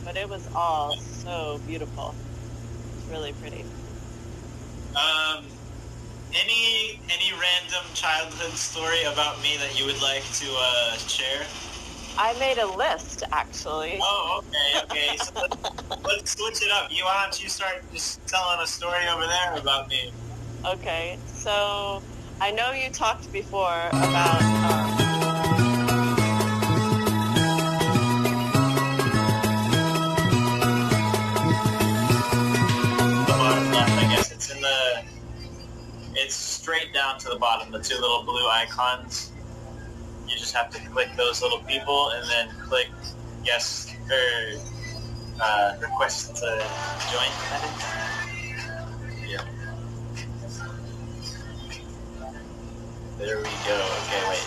but it was all so beautiful. It's really pretty. Um, any random childhood story about me that you would like to share? I made a list, actually. Oh, okay. So let's switch it up. Why don't you start just telling a story over there about me? Okay, so I know you talked before about The bottom left, I guess it's straight down to the bottom, the two little blue icons. You just have to click those little people and then click yes or request to join, I think. Yeah. There we go. Okay, wait.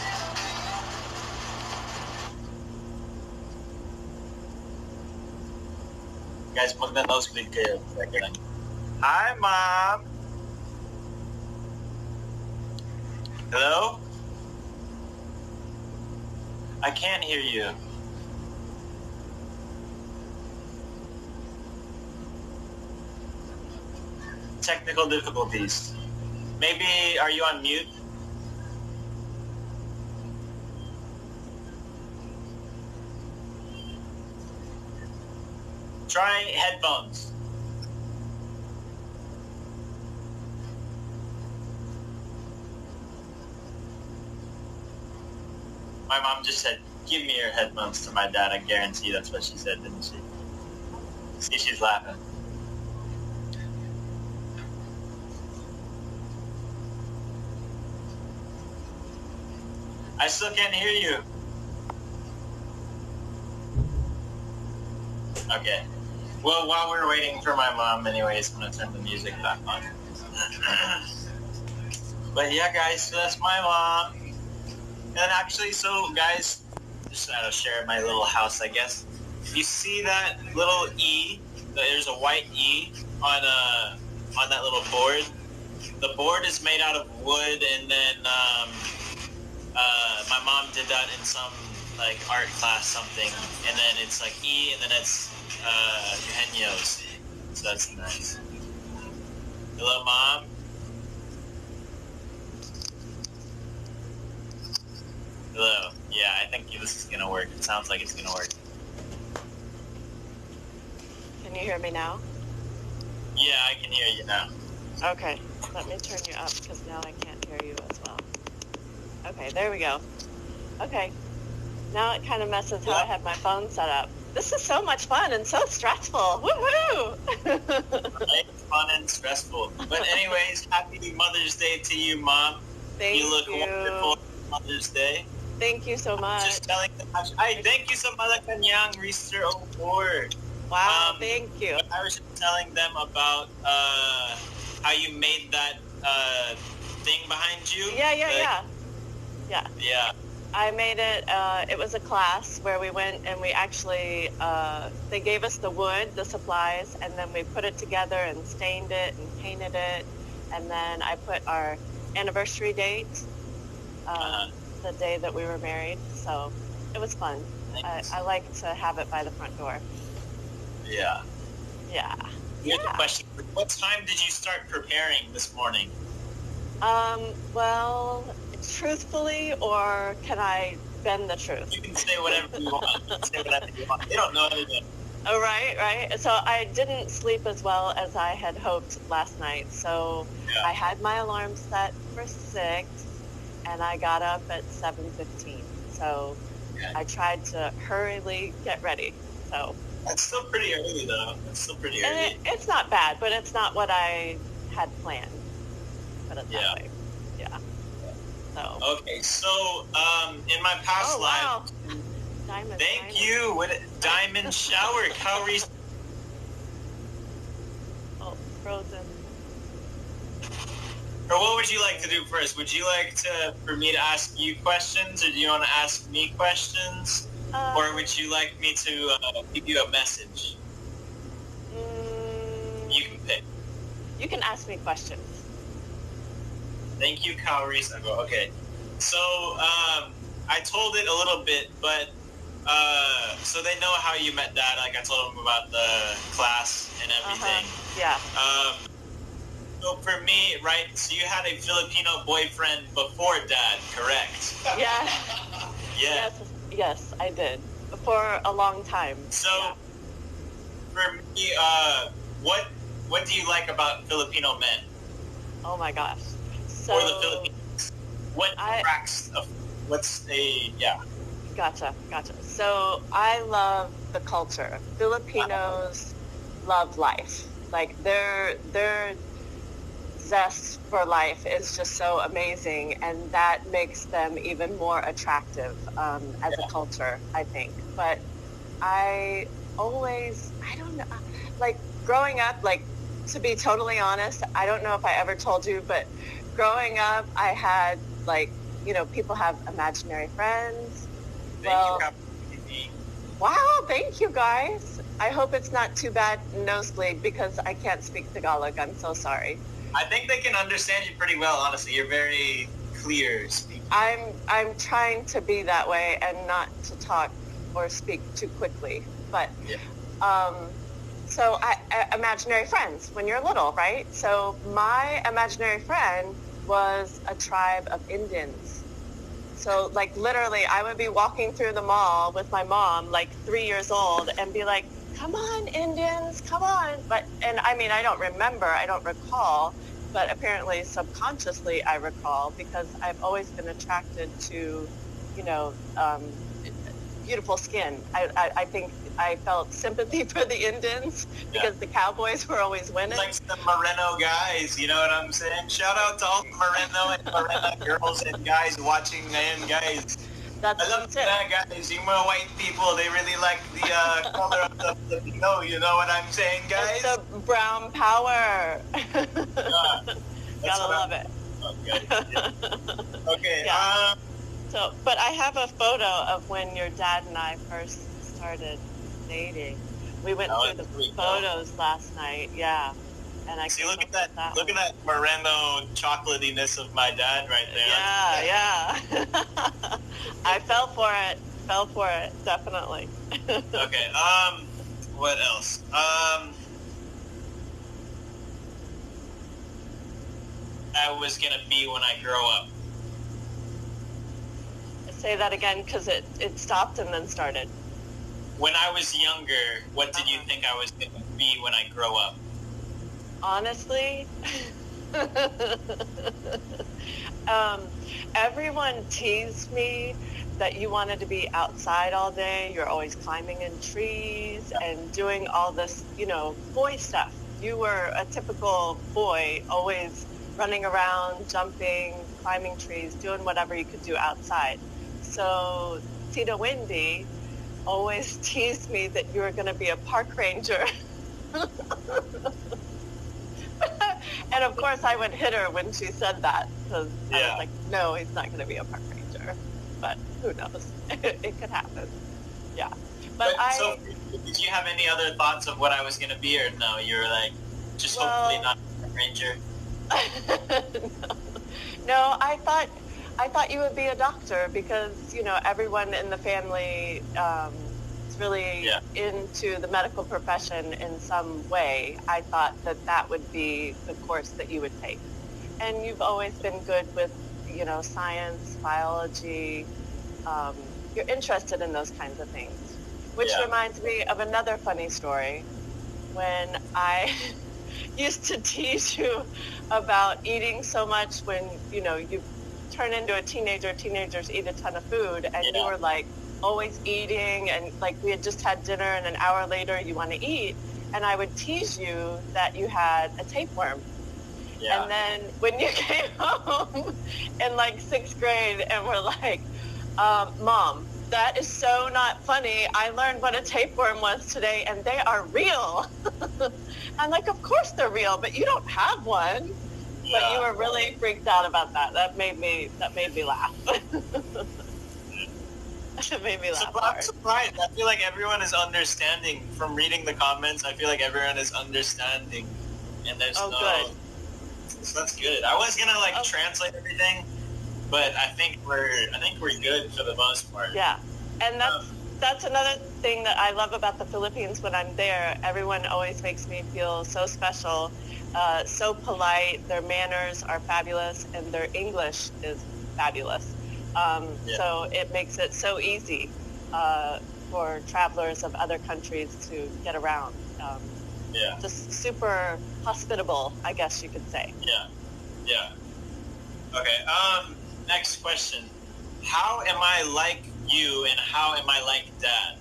Guys, mag-nosebleed kayo. Hi, Mom! Hello? I can't hear you. Technical difficulties. Maybe, are you on mute? Try headphones. My mom just said, give me your headphones to my dad. I guarantee that's what she said, didn't she? See, she's laughing. I still can't hear you. Okay. Well, while we're waiting for my mom, anyways, I'm going to turn the music back on. But yeah, guys, so that's my mom. And actually, so guys, just to share my little house, I guess. You see that little E? There's a white E on that little board. The board is made out of wood, and then my mom did that in some like art class something, and then it's like E, and then it's Eugenio's. So that's nice. Hello, Mom. Hello. Yeah, I think this is gonna work. It sounds like it's gonna work. Can you hear me now? Yeah, I can hear you now. Okay, let me turn you up because now I can't hear you as well. Okay, there we go. Okay, now it kind of messes how I have my phone set up. This is so much fun and so stressful. Woohoo! Right? Fun and stressful. But anyways, happy Mother's Day to you, Mom. Thank you. Look wonderful on Mother's Day. Thank you so much. Just telling them, thank you so much, Kanyang Reester 04. Wow, thank you. I was just telling them about how you made that thing behind you. Yeah. I made it, it was a class where we went and we actually, they gave us the wood, the supplies, and then we put it together and stained it and painted it. And then I put our anniversary date, the day that we were married. So it was fun. I like to have it by the front door. Yeah. Yeah. Here's a question. What time did you start preparing this morning? Well, truthfully, or can I bend the truth? You can say whatever you want. They don't know anything. Oh, right. So I didn't sleep as well as I had hoped last night. So I had my alarm set for 6, and I got up at 7:15. So I tried to hurriedly get ready. So that's still pretty early, though. That's still pretty early. It's not bad, but it's not what I had planned. Put it that way. Yeah. So. Okay, so in my past life, Diamond, thank you. What diamond shower, calories. Oh, frozen. Or what would you like to do first? Would you like for me to ask you questions, or do you want to ask me questions, or would you like me to give you a message? You can pick. You can ask me questions. Thank you, calories. I go, okay. So I told it a little bit, but So they know how you met Dad. Like I told them about the class and everything. Yeah. So for me, right? So you had a Filipino boyfriend before Dad, correct? Yeah. Yeah. Yes, I did for a long time. So yeah. for me, what do you like about Filipino men? Oh my gosh. So Or the Philippines? What attracts? What's a yeah? Gotcha. So I love the culture. Filipinos love life. Like their zest for life is just so amazing, and that makes them even more attractive as a culture, I think. But I don't know, like growing up, like to be totally honest, I don't know if I ever told you, but growing up, I had like, people have imaginary friends. Well, wow, thank you guys. I hope it's not too bad nosebleed because I can't speak Tagalog. I'm so sorry. I think they can understand you pretty well, honestly. You're very clear speaking. I'm trying to be that way and not to talk or speak too quickly. But so imaginary friends when you're little, right? So my imaginary friend was a tribe of Indians. So like literally I would be walking through the mall with my mom, like 3 years old, and be like, come on, Indians, come on. And I mean, I don't recall, but apparently subconsciously I recall because I've always been attracted to, beautiful skin. I think I felt sympathy for the Indians because the cowboys were always winning. Like the Moreno guys, you know what I'm saying? Shout out to all the Moreno and Morena girls and guys watching and guys. I love that, guys. You more white people, they really like the color of the Filipino. You know what I'm saying, guys? It's the brown power. Gotta love it. Okay. Yeah. Okay. Yeah. So, but I have a photo of when your dad and I first started dating. We went through the photos last night. Yeah. And I see. Look at that. Look at that Moreno chocolatiness of my dad right there. Yeah. I fell for it. Definitely. Okay. What else? I was gonna be when I grow up. Say that again, because it stopped and then started. When I was younger, what did you think I was going to be when I grow up? Honestly, everyone teased me that you wanted to be outside all day. You're always climbing in trees and doing all this, boy stuff. You were a typical boy, always running around, jumping, climbing trees, doing whatever you could do outside. So Tita Wendy always teased me that you were going to be a park ranger. And of course I would hit her when she said that because I was like, no, he's not going to be a park ranger. But who knows? It could happen. Yeah. So did you have any other thoughts of what I was going to be, or no? You were like, just hopefully not a park ranger? No, I thought you would be a doctor because, everyone in the family is really into the medical profession in some way. I thought that would be the course that you would take. And you've always been good with, science, biology. You're interested in those kinds of things, which reminds me of another funny story. When I used to tease you about eating so much when, you turn into a teenager, teenagers eat a ton of food, and you were like always eating, and like we had just had dinner and an hour later you want to eat, and I would tease you that you had a tapeworm. And then when you came home in like 6th grade and were like, Mom, that is so not funny. I learned what a tapeworm was today and they are real. I'm like, of course they're real, but you don't have one. But you were really freaked out about that. That made me laugh. It made me laugh. I'm surprised. I feel like everyone is understanding from reading the comments. I feel like everyone is understanding, and there's good. So that's good. I was gonna translate everything, but I think we're good for the most part. Yeah, and that's another thing that I love about the Philippines when I'm there. Everyone always makes me feel so special, so polite. Their manners are fabulous, and their English is fabulous. So it makes it so easy for travelers of other countries to get around. Just super hospitable, I guess you could say. Yeah. Okay. Next question. How am I like you, and how am I like Dad?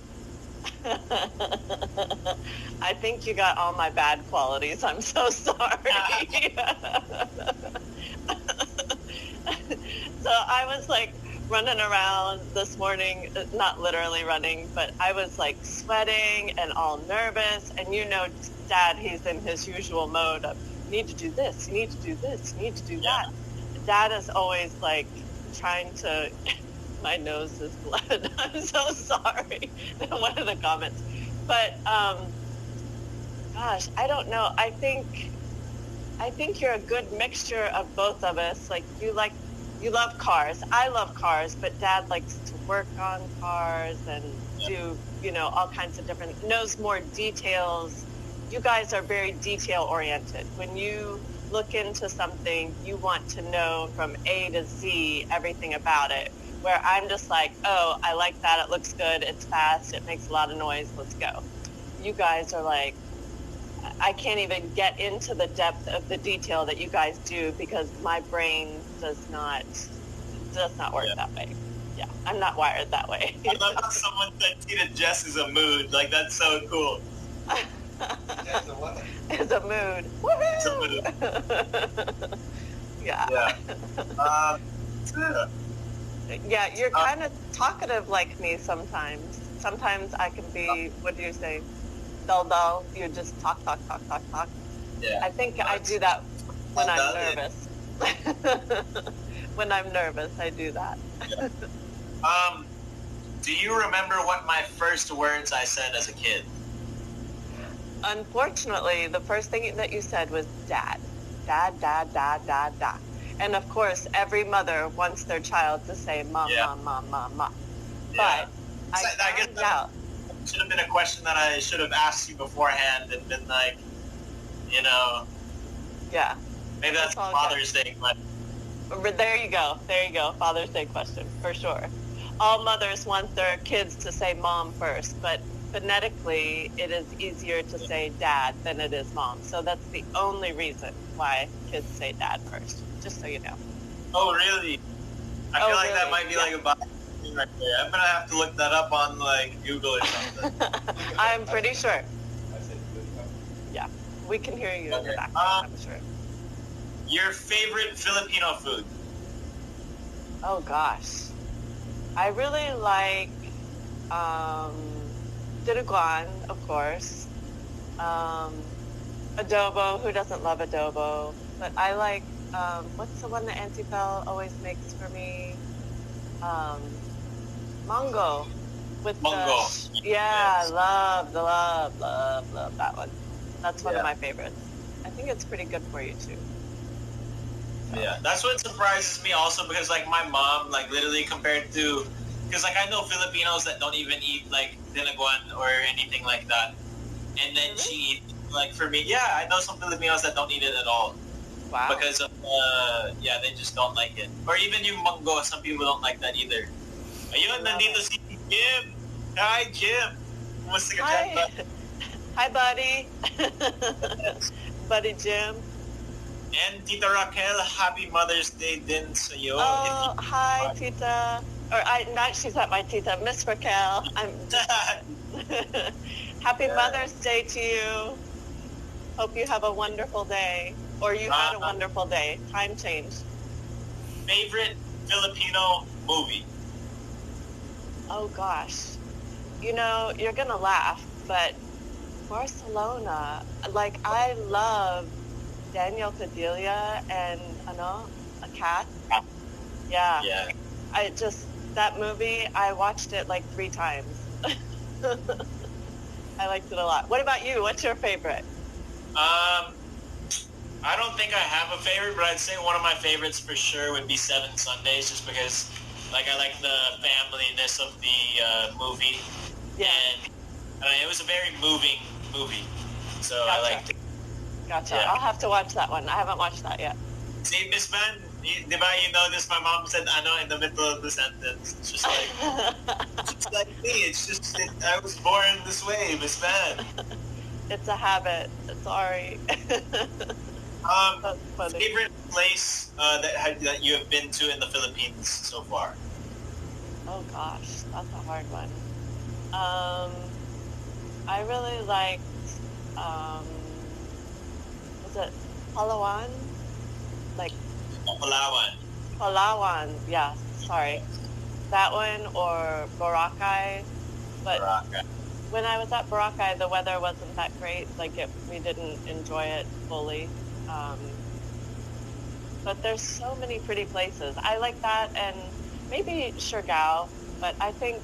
I think you got all my bad qualities. I'm so sorry. So I was like running around this morning, not literally running, but I was like sweating and all nervous. And Dad, he's in his usual mode of, you need to do this, you need to do this, you need to do that. Dad is always like trying to, my nose is blood. I'm so sorry. One of the comments. But gosh, I don't know. I think you're a good mixture of both of us. Like you love cars. I love cars, but Dad likes to work on cars and do, all kinds of knows more details. You guys are very detail oriented. When you look into something, you want to know from A to Z everything about it. Where I'm just like, oh, I like that. It looks good. It's fast. It makes a lot of noise. Let's go. You guys are like, I can't even get into the depth of the detail that you guys do because my brain does not work that way. Yeah, I'm not wired that way. I love how someone said Tita Jess is a mood. Like, that's so cool. It's a what? It's a mood. Woohoo! It's a mood. Yeah. Yeah, you're kind of talkative like me sometimes. Sometimes I can be, what do you say, dull. You just talk. Yeah. I think I do that when I'm nervous. When I'm nervous, I do that. Yeah. Do you remember what my first words I said as a kid? Unfortunately, the first thing that you said was dad. Dad. And of course, every mother wants their child to say mom. But I guess out. Should have been a question that I should have asked you beforehand and been like, Yeah. Maybe that's Father's Day question. There you go. Father's Day question, for sure. All mothers want their kids to say mom first, but phonetically, it is easier to say dad than it is mom. So that's the only reason why kids say dad first, just so you know. Oh, really? I feel like that might be like a bias thing right there. I'm going to have to look that up on Google or something. I'm pretty sure. Yeah, we can hear you in the background, I'm sure. Your favorite Filipino food? Oh, gosh. I really like dinuguan, of course. Adobo. Who doesn't love adobo? But I like, what's the one that Auntie Belle always makes for me? Mango. Mango. Yes. Love that one. That's one of my favorites. I think it's pretty good for you, too. So. Yeah, that's what surprises me also because, my mom, literally compared to... Because, I know Filipinos that don't even eat, dinuguan or anything like that. And then she eats, for me, I know some Filipinos that don't eat it at all. Wow. Because of, they just don't like it. Or even yung mango, some people don't like that either. Ayun, nandito si Jim. Hi, Jim. Kumusta ka dyan? Hi, buddy. Buddy Jim. And Tita Raquel, happy Mother's Day din sa'yo. Oh, hi, Tita. She's not my Tita, Miss Raquel. Happy Mother's Day to you. Hope you have a wonderful day. Or you had a wonderful day. Time change. Favorite Filipino movie? Oh, gosh. You're going to laugh, but Barcelona, I love Daniel Padilla and, a cat. Yeah. That movie, I watched it 3 times. I liked it a lot. What about you? What's your favorite? I don't think I have a favorite, but I'd say one of my favorites for sure would be Seven Sundays, just because Like I like the familyness of the movie. Yeah. And I mean, it was a very moving movie. So Gotcha. I liked it. Gotcha. Yeah. I'll have to watch that one. I haven't watched that yet. See, Miss Van, di ba you know this? My mom said ano in the middle of the sentence. It's just like me. It's just I was born this way, Miss Van. It's a habit. Sorry. That's funny. Favorite place that you have been to in the Philippines so far? Oh gosh, that's a hard one. I really liked, was it Palawan? Like Palawan. Palawan, yeah, sorry. That one or Boracay. But Boracay. when I was at Boracay, the weather wasn't that great. We didn't enjoy it fully. But there's so many pretty places. I like that, and maybe Siargao, but I think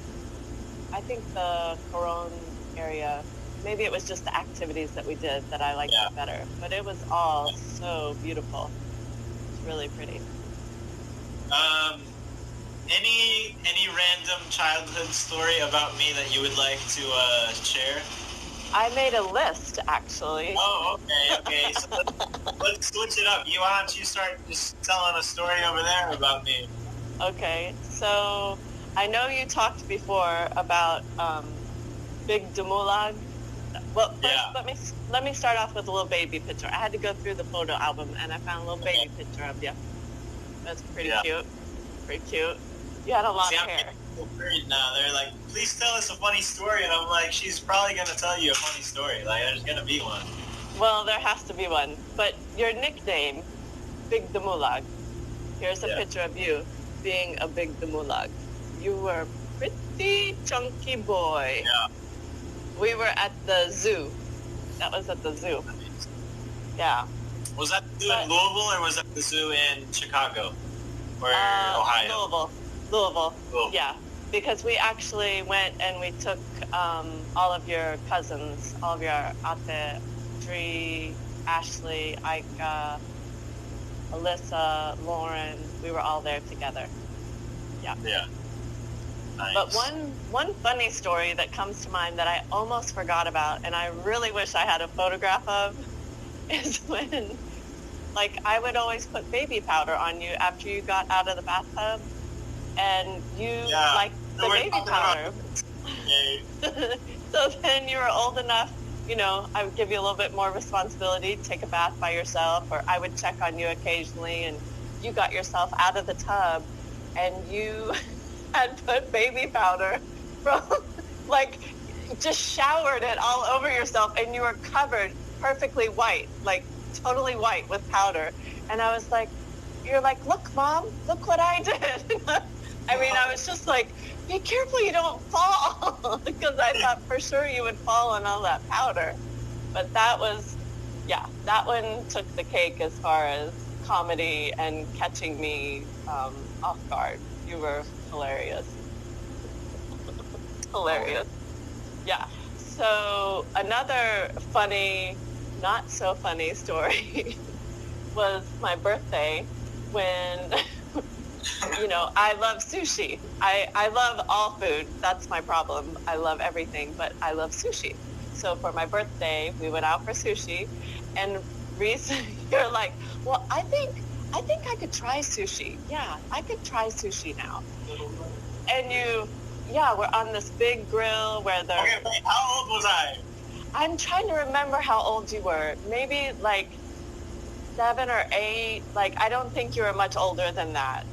the Coron area, maybe it was just the activities that we did that I liked it better. But it was all so beautiful. It's really pretty. Any random childhood story about me that you would like to share? I made a list, actually. Oh, okay. So let's switch it up. Why don't you start just telling a story over there about me? Okay, so I know you talked before about Big Dumulag. Well, first, let me start off with a little baby picture. I had to go through the photo album, and I found a little baby picture of you. That's pretty cute. Pretty cute. You had a lot of hair. I'm worried now. They're like, please tell us a funny story. And I'm like, she's probably going to tell you a funny story. Like, there's going to be one. Well, there has to be one. But your nickname, Big Dumulag, here's a picture of you being a Big Dumulag. You were a pretty chunky boy. Yeah. We were at the zoo. That was at the zoo. Yeah. Was that the zoo in Louisville or was that the zoo in Chicago? Or Ohio? Louisville. Yeah. Because we actually went and we took all of your cousins, all of your ate, Dree, Ashley, Ika, Alyssa, Lauren. We were all there together. Yeah. Yeah. Nice. But one funny story that comes to mind that I almost forgot about, and I really wish I had a photograph of, is when, like, I would always put baby powder on you after you got out of the bathtub, and you liked the baby powder. So then you were old enough, you know, I would give you a little bit more responsibility, take a bath by yourself, or I would check on you occasionally, and you got yourself out of the tub, and you had put baby powder from, like, just showered it all over yourself, and you were covered perfectly white, like totally white with powder. And I was like, you're like, look, Mom, look what I did. I mean, I was just like, be careful you don't fall, because I thought for sure you would fall on all that powder. But that was, that one took the cake as far as comedy and catching me off guard. You were hilarious. Hilarious. Yeah. So another funny, not so funny story was my birthday when, you know, I love sushi. I love all food. That's my problem. I love everything, but I love sushi. So for my birthday, we went out for sushi, and Reese, you're like, well, I think I could try sushi. Yeah, I could try sushi now. And we're on this big grill where they're... Okay, wait, how old was I? I'm trying to remember how old you were. Maybe like 7 or 8. Like, I don't think you were much older than that.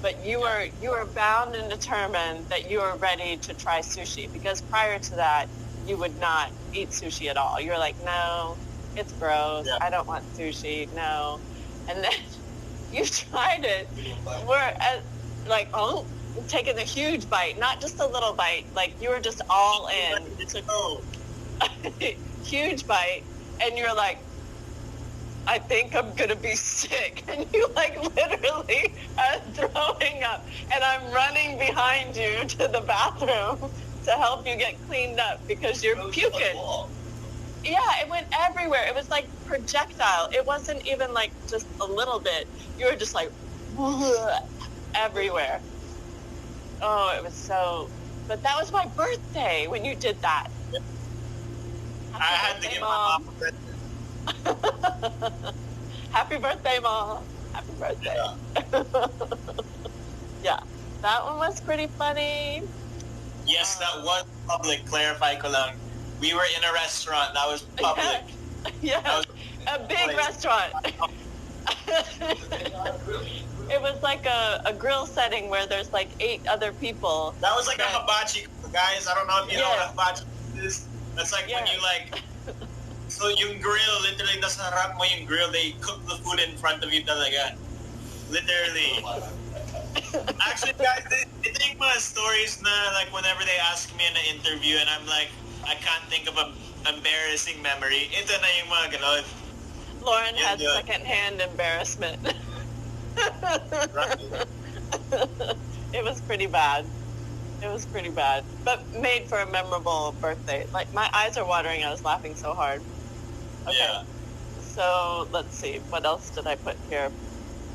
But you were bound and determined that you were ready to try sushi, because prior to that, you would not eat sushi at all. You were like, no, it's gross. Yeah. I don't want sushi. No. And then you tried it. We're taking a huge bite, not just a little bite. Like, you were just all in. You took a huge bite, and you're like, I think I'm gonna be sick. And you like literally are throwing up, and I'm running behind you to the bathroom to help you get cleaned up because you're puking. Yeah, it went everywhere. It was like projectile. It wasn't even like just a little bit. You were just like everywhere. Oh, it was so. But that was my birthday when you did that. I had to give my mom a present. Happy birthday, Mom. Happy birthday. Yeah. Yeah, that one was pretty funny. Yes, that was public. Clarify ko lang. We were in a restaurant. That was public. Yeah, That was a big restaurant. It was like a grill setting where there's like 8 other people. That was like a hibachi, guys. I don't know if you know what a hibachi is. That's like when you like... So yung grill, literally, nasa harap mo yung grill, they cook the food in front of you talaga. Literally. Actually, guys, I think my stories na, like, whenever they ask me in an interview and I'm like, I can't think of an embarrassing memory, ito na yung mga ganon. Lauren had secondhand embarrassment. It was pretty bad. It was pretty bad, but made for a memorable birthday. Like, my eyes are watering. I was laughing so hard. Okay. Yeah. So let's see. What else did I put here?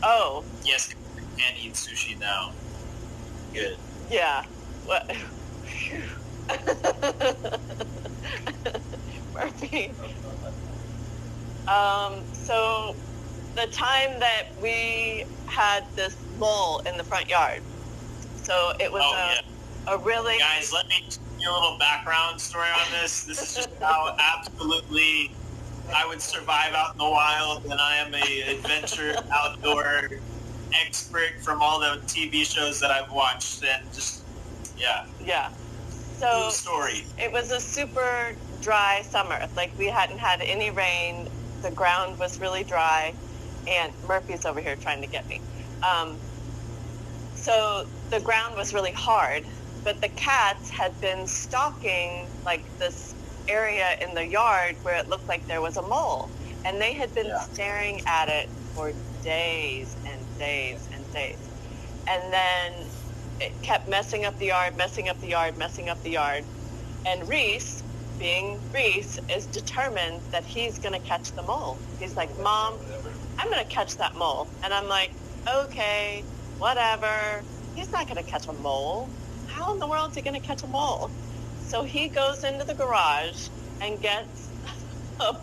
Oh. Yes, and eat sushi now. Good. Yeah. What? Murphy. So the time that we had this mole in the front yard. So it was a really... Guys, let me give you a little background story on this. This is just how absolutely I would survive out in the wild, and I am a adventure outdoor expert from all the TV shows that I've watched, and just, yeah. Yeah. So story. It was a super dry summer. Like, we hadn't had any rain. The ground was really dry, and Murphy's over here trying to get me. So the ground was really hard, but the cats had been stalking like this area in the yard where it looked like there was a mole, and they had been staring at it for days and days and days. And then it kept messing up the yard, messing up the yard, messing up the yard. And Reese, being Reese, is determined that he's going to catch the mole. He's like, Mom, I'm going to catch that mole. And I'm like, okay, whatever. He's not going to catch a mole. How in the world is he going to catch a mole? So he goes into the garage and gets a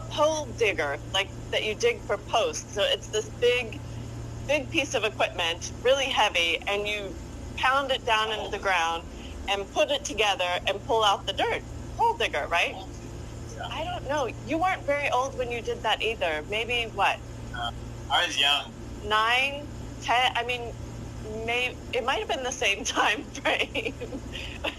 pole digger, like that you dig for posts. So it's this big piece of equipment, really heavy, and you pound it down into the ground and put it together and pull out the dirt. Pole digger, right? Yeah. I don't know. You weren't very old when you did that either. Maybe what? I was young. 9, 10. I mean, maybe it might have been the same time frame.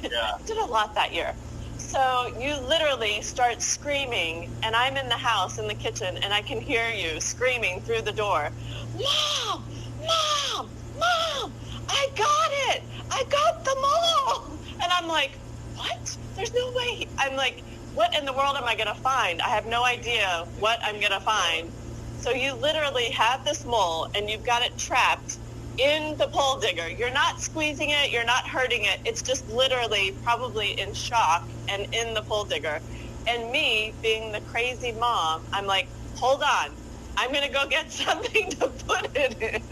Yeah. Did a lot that year. So you literally start screaming, and I'm in the house in the kitchen, and I can hear you screaming through the door, Mom! Mom! Mom! I got it! I got the mole! And I'm like, what? There's no way. I'm like, what in the world am I going to find? I have no idea what I'm going to find. So you literally have this mole, and you've got it trapped in the pole digger. You're not squeezing it. You're not hurting it. It's just literally probably in shock and in the pole digger. And me, being the crazy mom, I'm like, hold on. I'm going to go get something to put it in.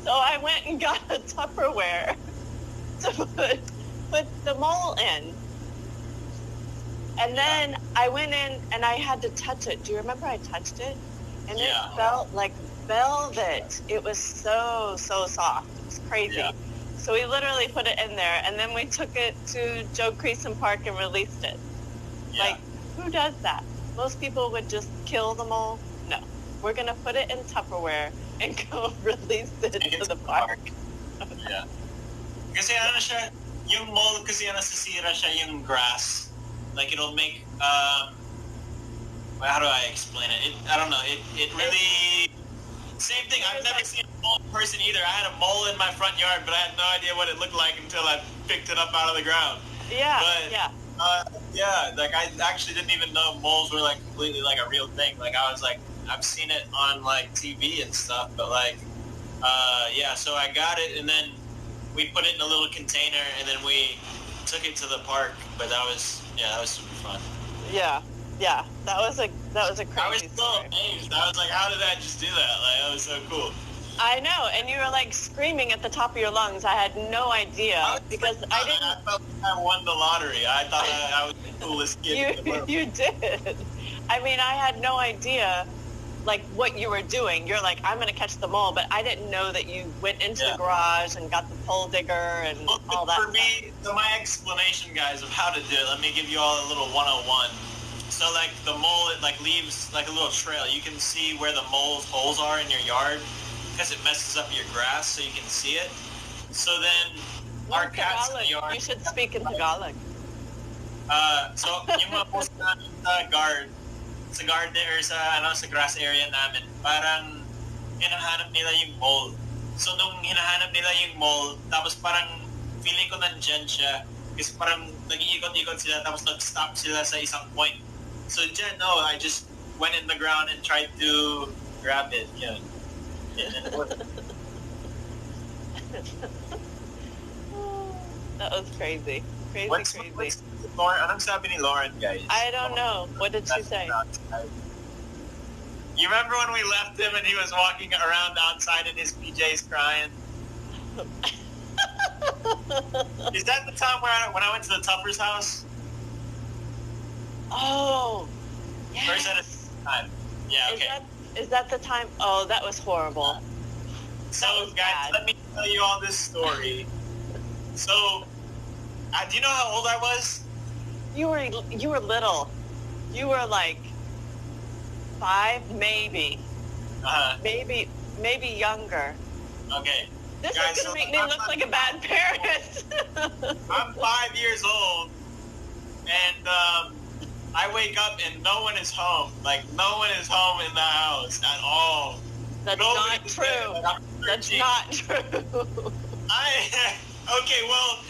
So I went and got a Tupperware to put the mole in. And then I went in and I had to touch it. Do you remember I touched it? And it felt like velvet. It was so soft. It was crazy. Yeah. So we literally put it in there, and then we took it to Joe Creason Park and released it. Yeah. Like, who does that? Most people would just kill the mole. No. We're going to put it in Tupperware and go release it to the park. Yeah. Kasi ano siya, yung mole kasi nasisira siya yung grass. Like, it'll make, how do I explain it? I don't know. It really... Same thing. I've never seen a mole in person either. I had a mole in my front yard, but I had no idea what it looked like until I picked it up out of the ground. Yeah, like I actually didn't even know moles were like completely like a real thing. Like I was like, I've seen it on like TV and stuff, but like, so I got it, and then we put it in a little container, and then we took it to the park. But that was super fun. Yeah, that was a crazy I was so amazed. I was like, how did I just do that? Like, that was so cool. I know, and you were like screaming at the top of your lungs. I had no idea because I didn't. I felt like I won the lottery. I thought I was the coolest kid in the world. You did. I mean, I had no idea like what you were doing. You're like, I'm going to catch the mole, but I didn't know that you went into the garage and got the pole digger and all that. For me, so my explanation, guys, of how to do it, let me give you all a little 101. So like the mole, it like leaves like a little trail. You can see where the mole's holes are in your yard because it messes up your grass so you can see it. So then our cats in the yard... You should speak in Tagalog. So yung mga post namin sa garden or sa grass area namin, parang hinahanap nila yung mole. So nung hinahanap nila yung mole, tapos parang feeling ko nandyan siya kasi parang nag-iikot-ikot sila tapos nag-stop sila sa isang point. So dyan, no, I just went in the ground and tried to grab it. Yun. That was crazy. Crazy. Lauren, anong sabi ni Lauren, guys? I don't know. What did she say? You remember when we left him and he was walking around outside in his PJs crying? Is that the time when I went to the Tupper's house? Oh, yes. Or is that a time? Yeah, okay. Is that the time? Oh, that was horrible. So, guys, let me tell you all this story. So, do you know how old I was? You were little. You were like 5, maybe. Maybe younger. Okay. This is gonna make me look like a bad parent. I'm 5 years old, and I wake up and no one is home. Like, no one is home in the house at all. That's not true. That's not true. Okay, well,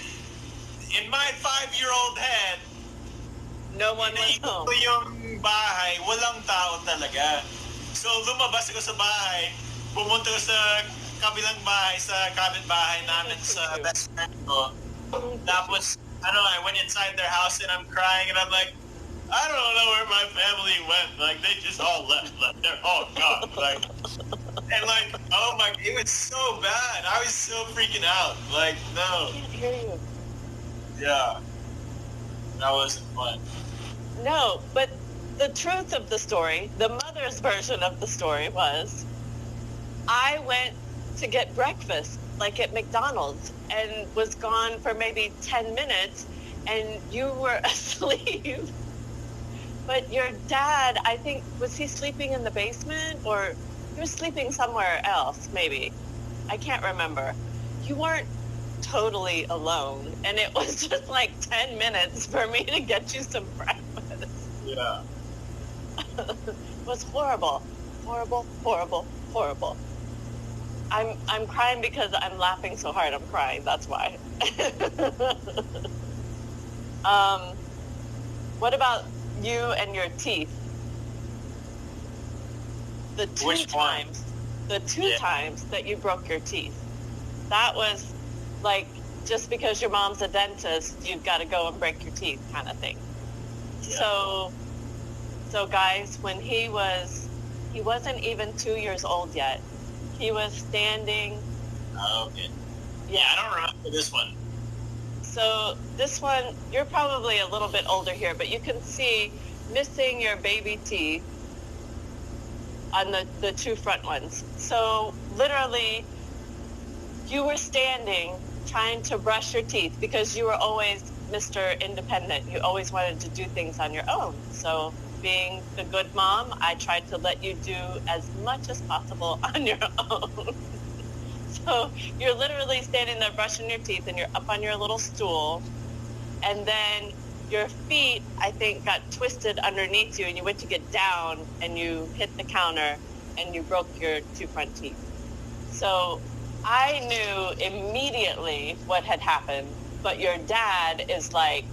in my 5-year-old head, no one was home. Yung bahay, walang tao talaga. So, lumabas ako sa bahay, pumunta ko sa kabilang bahay, sa kapitbahay namin sa best friend ko. Tapos, I went inside their house and I'm crying and I'm like, I don't know where my family went. Like, they just all left. Like, they're all gone. Like, and like, oh my, it was so bad. I was so freaking out. Like, no. I can't hear you. Yeah. That wasn't fun. No, but the truth of the story, the mother's version of the story was, I went to get breakfast, like at McDonald's, and was gone for maybe 10 minutes, and you were asleep. But your dad, I think, was he sleeping in the basement, or he was sleeping somewhere else, maybe? I can't remember. You weren't totally alone, and it was just like 10 minutes for me to get you some breakfast. Yeah. It was horrible. Horrible. I'm crying because I'm laughing so hard. I'm crying. That's why. What about you and your teeth? The two times that you broke your teeth. That was like, just because your mom's a dentist, you've got to go and break your teeth kind of thing. Yeah. So guys, when he wasn't even 2 years old yet. He was standing. Oh, okay. Yeah, I don't remember this one. So this one, you're probably a little bit older here, but you can see missing your baby teeth on the two front ones. So literally, you were standing trying to brush your teeth because you were always Mr. Independent. You always wanted to do things on your own. So being the good mom, I tried to let you do as much as possible on your own. So you're literally standing there brushing your teeth and you're up on your little stool, and then your feet, I think, got twisted underneath you and you went to get down and you hit the counter and you broke your two front teeth. So I knew immediately what had happened, but your dad is like,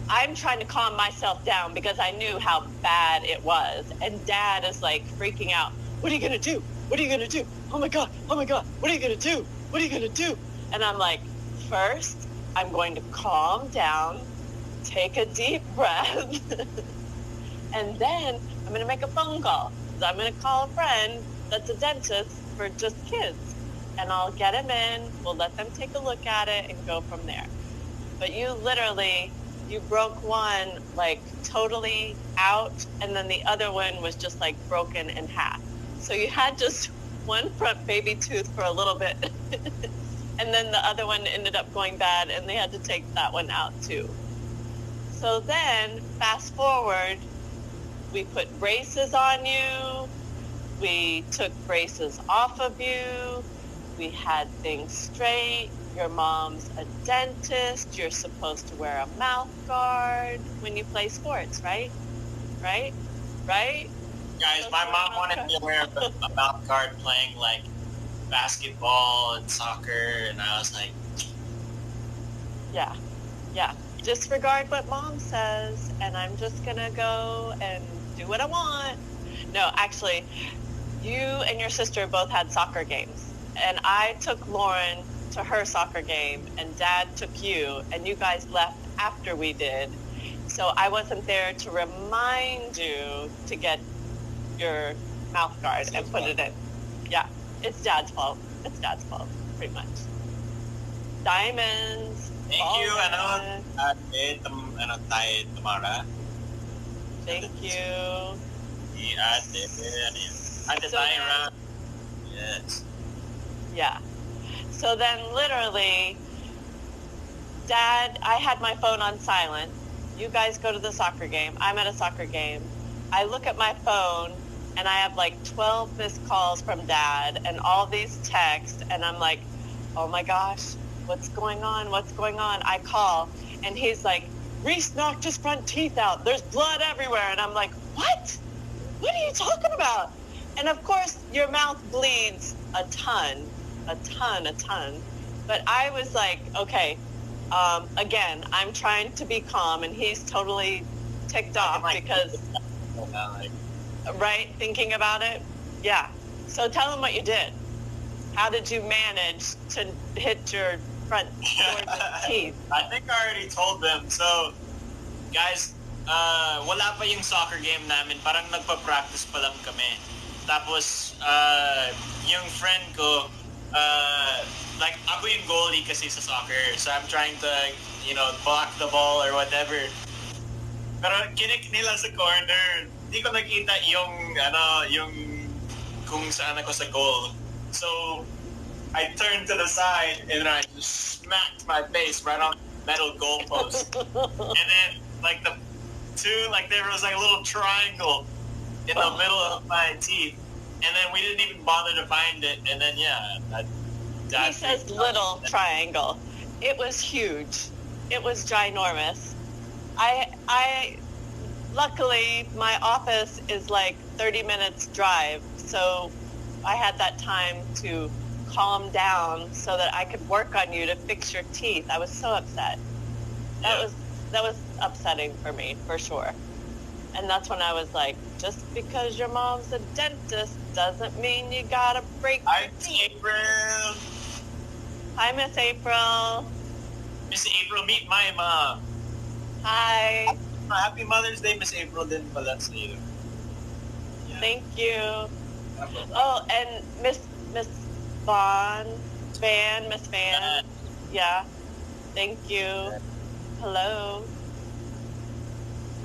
I'm trying to calm myself down because I knew how bad it was. And Dad is like freaking out. What are you going to do? What are you going to do? Oh my God. What are you going to do? What are you going to do? And I'm like, first, I'm going to calm down, take a deep breath, and then I'm going to make a phone call. I'm going to call a friend that's a dentist for just kids. And I'll get them in, we'll let them take a look at it and go from there. But you broke one like totally out, and then the other one was just like broken in half. So you had just one front baby tooth for a little bit. And then the other one ended up going bad, and they had to take that one out too. So then, fast forward, we put braces on you, we took braces off of you, we had things straight. Your mom's a dentist, you're supposed to wear a mouth guard when you play sports, right? Right? Right? Guys, my mom wanted me to wear a mouth guard playing like basketball and soccer, and I was like, yeah. Disregard what mom says, and I'm just gonna go and do what I want. No, actually, you and your sister both had soccer games, and I took Lauren to her soccer game, and Dad took you, and you guys left after we did. So I wasn't there to remind you to get your mouth guard and put it in. Yeah, it's Dad's fault. It's Dad's fault, pretty much. Diamonds. thank you, Ate Tamara. Thank you. Ate Tyra. Yes. Yeah. So then literally, Dad, I had my phone on silent. You guys go to the soccer game. I'm at a soccer game. I look at my phone, and I have like 12 missed calls from Dad and all these texts, and I'm like, oh my gosh, what's going on? What's going on? I call, and he's like, Reese knocked his front teeth out. There's blood everywhere. And I'm like, what? What are you talking about? And of course, your mouth bleeds a ton. But I was like, okay, again, I'm trying to be calm, and he's totally ticked off because, right, thinking about it? Yeah. So tell him what you did. How did you manage to hit your front gorgeous teeth? I think I already told them. So, guys, wala pa yung soccer game namin. Parang nagpa-practice pa lang kami. Tapos, yung friend ko, like, ako yung goalie kasi sa soccer. So, I'm trying to, block the ball or whatever. Pero kinik nila sa corner. Hindi ko nakita yung kung saan ako sa goal. So, I turned to the side and I just smacked my face right on the metal goalpost. And then, there was like a little triangle in the middle of my teeth. And then we didn't even bother to find it. And then, he says little triangle. It was huge. It was ginormous. I luckily, my office is like 30 minutes drive. So I had that time to calm down so that I could work on you to fix your teeth. I was so upset. That was upsetting for me, for sure. And that's when I was like, just because your mom's a dentist doesn't mean you gotta break your teeth. April. Hi, Miss April. Miss April, meet my mom. Hi. Happy Mother's Day, Miss April din pala sa iyo. Yeah. Thank you. Oh, and Miss Van, Miss Van. Yeah. Thank you. Hello.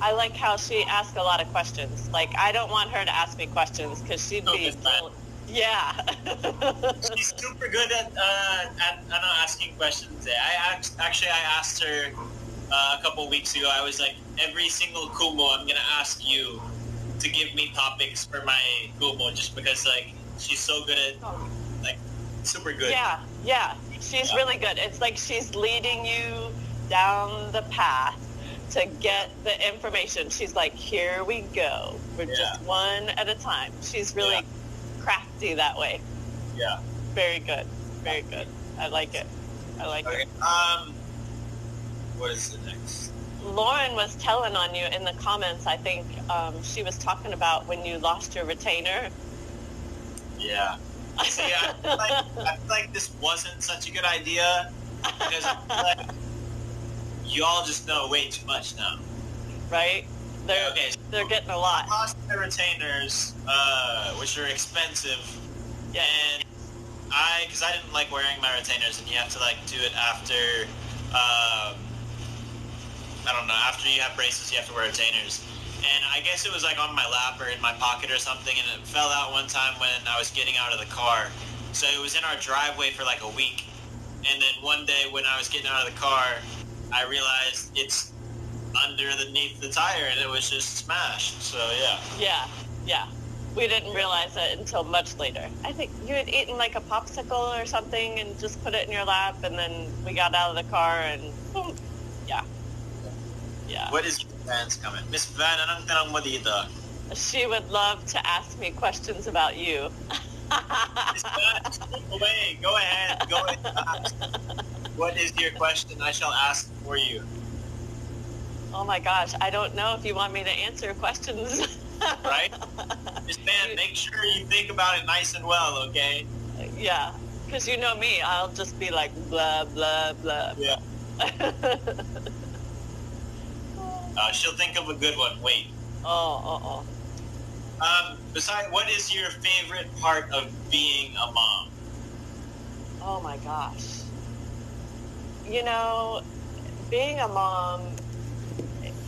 I like how she asks a lot of questions. Like, I don't want her to ask me questions because she'd be... Yeah. She's super good at asking questions. I asked her a couple weeks ago. I was like, every single kumo, I'm gonna ask you to give me topics for my kumo, just because like she's so good at super good. Yeah. She's really good. It's like she's leading you down the path to get the information. She's like, here we go. We're just one at a time. She's really crafty that way. Yeah. Very good. Very good. I like it. Okay. What is the next? Lauren was telling on you in the comments. I think she was talking about when you lost your retainer. Yeah. See, I feel like this wasn't such a good idea because I feel like you all just know way too much now. Right? They're getting a lot. I lost my retainers, which are expensive, and because I didn't like wearing my retainers, and you have to like do it after, I don't know, after you have braces, you have to wear retainers. And I guess it was like on my lap or in my pocket or something, and it fell out one time when I was getting out of the car. So it was in our driveway for like a week. And then one day when I was getting out of the car, I realized it's underneath the tire and it was just smashed. So yeah. Yeah. We didn't realize it until much later. I think you had eaten like a popsicle or something and just put it in your lap, and then we got out of the car and boom. Yeah. What is Miss Van's comment? Miss Van, anong tanong mo dito? She would love to ask me questions about you. Miss Van, speak away. Go ahead. Go ahead. Ask. What is your question? I shall ask for you. Oh my gosh, I don't know if you want me to answer questions. Right? Miss Van, make sure you think about it nice and well, okay? Yeah, because you know me, I'll just be like blah, blah, blah. Yeah. She'll think of a good one. Wait. Besides, what is your favorite part of being a mom? Oh my gosh. You know, being a mom,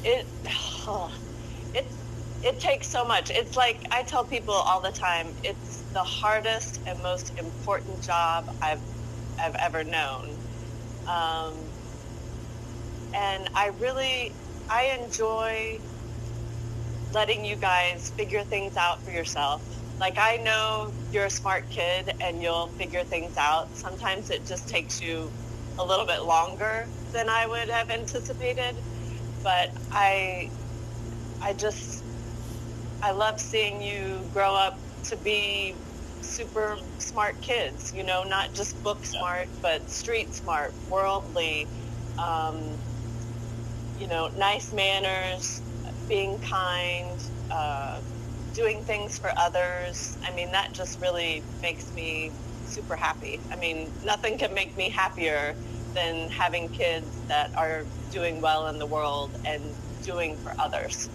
it takes so much. It's like I tell people all the time, it's the hardest and most important job I've ever known. And I enjoy letting you guys figure things out for yourself. Like, I know you're a smart kid and you'll figure things out. Sometimes it just takes you a little bit longer than I would have anticipated. But I love seeing you grow up to be super smart kids, you know, not just book smart, but street smart, worldly, you know, nice manners, being kind, doing things for others. I mean, that just really makes me super happy. I mean, nothing can make me happier than having kids that are doing well in the world and doing for others.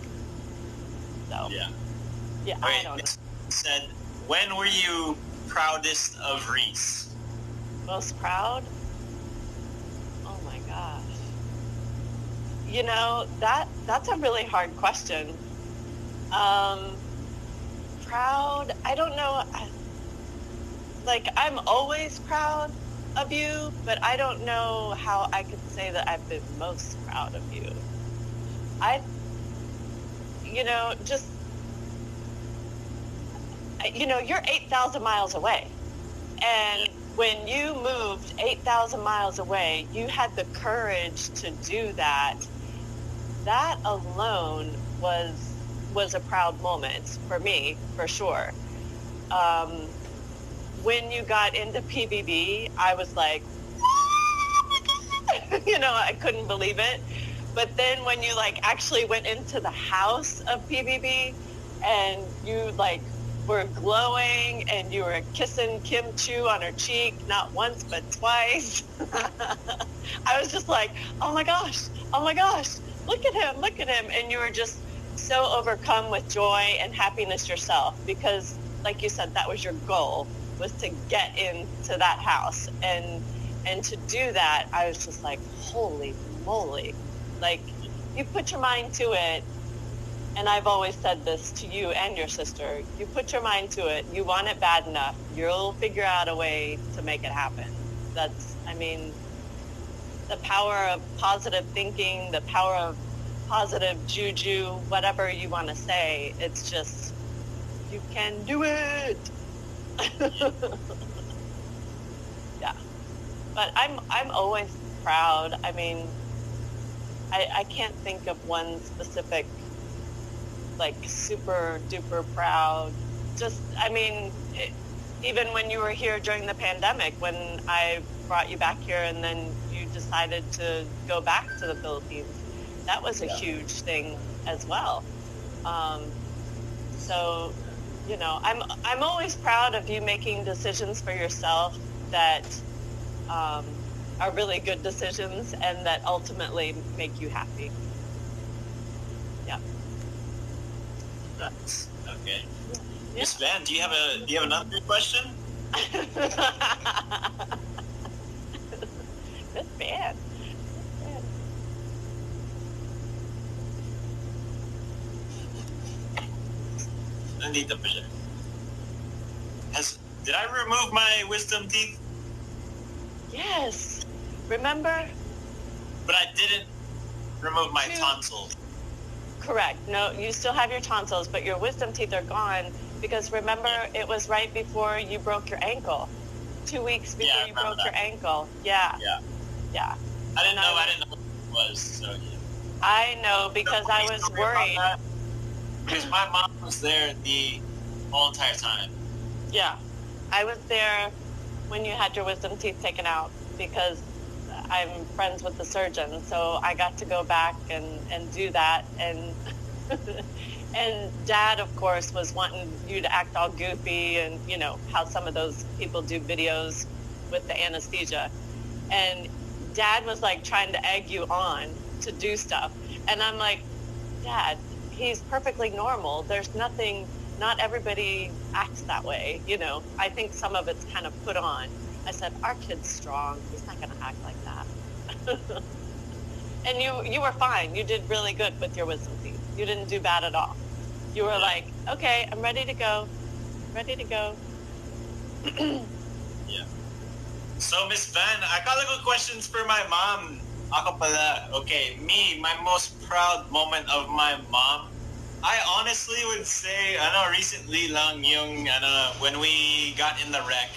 So, yeah, I don't know. Said, when were you proudest of Reese? Most proud? Oh my gosh. You know, that's a really hard question. Proud, I don't know. Like, I'm always proud of you, but I don't know how I could say that I've been most proud of you. You're 8,000 miles away. And when you moved 8,000 miles away, you had the courage to do that. That alone was a proud moment for me, for sure. When you got into PBB, I was like, I couldn't believe it. But then when you actually went into the house of PBB and you were glowing and you were kissing Kim Chu on her cheek, not once, but twice. I was just like, oh my gosh, look at him. And you were just so overcome with joy and happiness yourself because, like you said, that was your goal, was to get into that house. And to do that, I was just like, holy moly. You put your mind to it, and I've always said this to you and your sister, you put your mind to it, you want it bad enough, you'll figure out a way to make it happen. The power of positive thinking, the power of positive juju, whatever you want to say, it's just, you can do it. Yeah. But I'm always proud. I mean, I can't think of one specific, super duper proud. Just, even when you were here during the pandemic, when I brought you back here and then you decided to go back to the Philippines, that was a huge thing as well. So, I'm always proud of you making decisions for yourself that are really good decisions and that ultimately make you happy. Yeah. That's okay. Miss Van, do you have another question? This band. Nandito pa siya. Did I remove my wisdom teeth? Yes. Remember? But I didn't remove my tonsils. Correct. No, you still have your tonsils, but your wisdom teeth are gone because remember, it was right before you broke your ankle. 2 weeks before you broke your ankle. Yeah. Yeah. I didn't know what it was, so yeah. I know because I was worried. Because my mom was there the whole entire time. Yeah. I was there when you had your wisdom teeth taken out because I'm friends with the surgeon, so I got to go back and do that. And and Dad, of course, was wanting you to act all goofy and, you know, how some of those people do videos with the anesthesia. And Dad was like trying to egg you on to do stuff. And I'm like, Dad, he's perfectly normal. There's nothing, not everybody acts that way. You know, I think some of it's kind of put on. I said, our kid's strong. He's not going to act like that. And you were fine. You did really good with your wisdom teeth. You didn't do bad at all. You were like, okay, I'm ready to go. Ready to go. Yeah. So, Miss Van, I got a questions for my mom. Ako pala. Okay, my most proud moment of my mom. I honestly would say, recently lang yung, when we got in the wreck.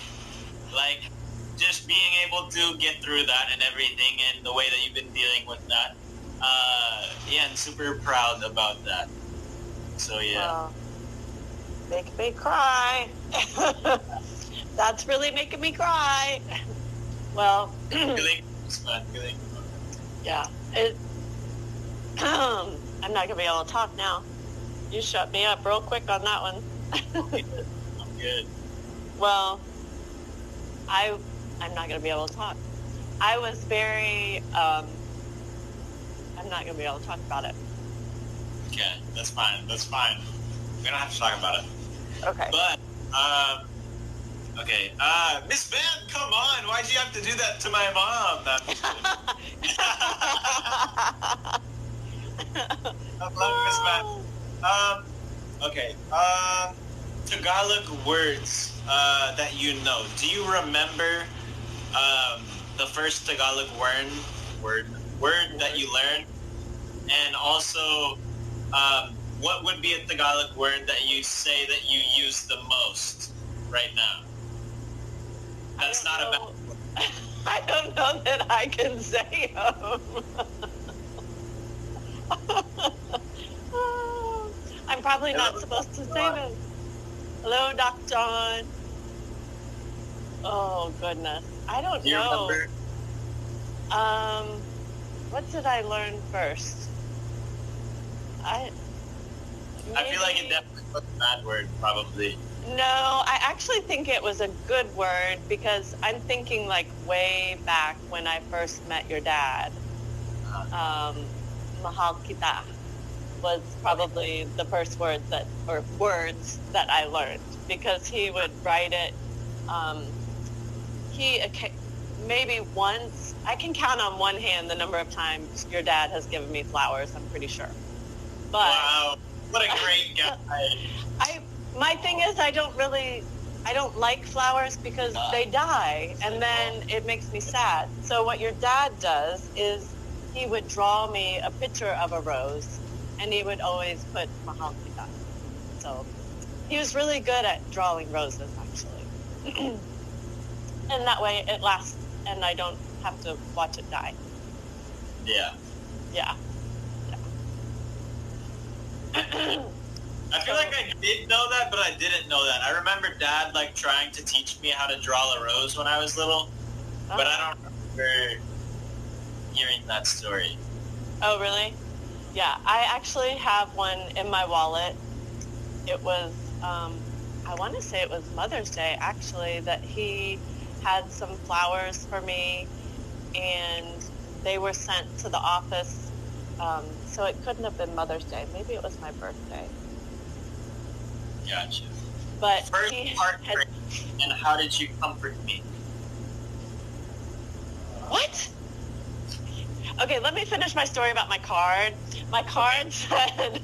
Like, just being able to get through that and everything and the way that you've been dealing with that. I'm super proud about that. So, yeah. Well, make me cry. That's really making me cry. Well, Galing. Galing. Yeah. I'm not going to be able to talk now. You shut me up real quick on that one. I'm good. Well, I'm not going to be able to talk. I was very, I'm not going to be able to talk about it. Okay, that's fine. That's fine. We don't have to talk about it. Okay. But, okay. Miss Van, come on. Why'd you have to do that to my mom? I love Miss Van. Okay. Tagalog words that you know. Do you remember the first Tagalog word that you learned? And also, what would be a Tagalog word that you say that you use the most right now? That's not a bad word. I don't know that I can say them. I'm probably not supposed to say them. Hello, Doc John. Oh, goodness. I don't Do you know. remember? What did I learn first? I feel like it definitely was a bad word, probably. No, I actually think it was a good word because I'm thinking like way back when I first met your dad. Mahal kita was probably the first words that I learned because he would write it. He maybe once, I can count on one hand the number of times your dad has given me flowers, I'm pretty sure. But wow, what a great guy. My thing is I don't like flowers because they die and then it makes me sad. So what your dad does is he would draw me a picture of a rose and he would always put mahal kita. So he was really good at drawing roses actually. And that way it lasts and I don't have to watch it die. Yeah. Yeah. I feel like I did know that, but I didn't know that. I remember Dad like trying to teach me how to draw a rose when I was little, but I don't remember hearing that story. Oh, really? Yeah, I actually have one in my wallet. It was, I want to say it was Mother's Day, actually, that he had some flowers for me, and they were sent to the office, so it couldn't have been Mother's Day. Maybe it was my birthday. Gotcha. But First he heartbreak, and how did you comfort me? What? Okay, let me finish my story about my card. My card said,